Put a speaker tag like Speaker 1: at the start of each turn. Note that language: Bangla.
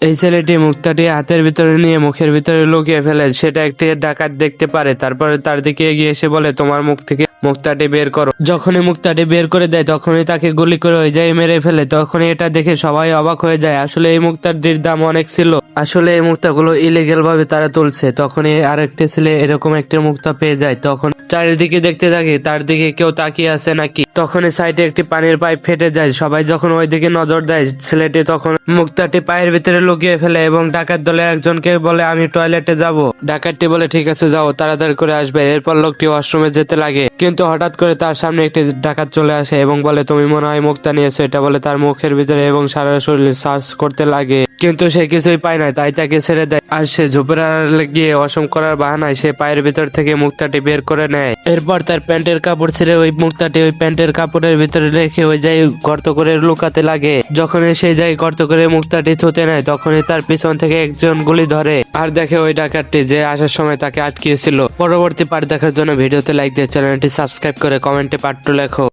Speaker 1: এই ছেলেটি মুক্তাটি হাতের ভিতরে নিয়ে মুখের ভিতরে লুকিয়ে ফেলে। সেটা একটি ডাকাত দেখতে পারে। তারপরে তার দিকে এগিয়ে এসে বলে, তোমার মুখ থেকে মুক্তাটি বের করো। যখনই মুক্তাটি বের করে দেয় তখনই তাকে গুলি করে ওই জায়গায় মেরে ফেলে। তখনই এটা দেখে সবাই অবাক হয়ে যায়। আসলে এই মুক্তাটির দাম অনেক ছিল। আসলে এই মুক্তাগুলো ইলিগেল ভাবে তারা তুলছে। তখনই আরেকটি ছেলে এরকম একটা মুক্তা পেয়ে যায়। তখন চারিদিকে দেখতে থাকে তার দিকে কেউ তাকিয়ে আছে নাকি। তখনই সাইডে একটি পানির পাইপ ফেটে যায়। সবাই যখন ওই দিকে নজর দেয় ছেলেটি তখন মুক্তাটি পায়ের ভিতরে লুকিয়ে ফেলে এবং ডাকাত দলের একজনকে বলে, আমি টয়লেটে যাব। ডাকাতটি বলে, ঠিক আছে যাও, তাড়াতাড়ি করে আসবে। এরপর লোকটি ওয়াশরুমে যেতে লাগে, কিন্তু হঠাৎ করে তার সামনে একটি ডাকাত চলে আসে এবং বলে, তুমি মনে হয় মুক্তা নিয়েছো। এটা বলে তার মুখের ভিতরে এবং সারা শরীরে সার্চ করতে লাগে, কিন্তু সে কিছুই পায় না। তাই তাকে ছেড়ে দেয়। আর সে ঝোপের আড়ালে গিয়ে অসম করার বাহানায় সে পায়ের ভিতর থেকে মুক্তাটি বের করে নেয়। এরপর তার প্যান্টের কাপড় ছেড়ে ওই মুক্তাটি ওই প্যান্টের কাপড়ের ভিতরে রেখে ওই যাই গর্ত করে লুকাতে লাগে। যখনই সেই যাই গর্ত করে মুক্তাটি থুতে নেয় তখনই তার পিছন থেকে একজন গুলি ধরে আর দেখে ওই ডাকাতটি যে আসার সময় তাকে আটকিয়েছিল। পরবর্তী পার্ট দেখার জন্য ভিডিওতে লাইক দিয়ে চ্যানেলটি সাবস্ক্রাইব করে কমেন্টে পার্ট 2 লেখো।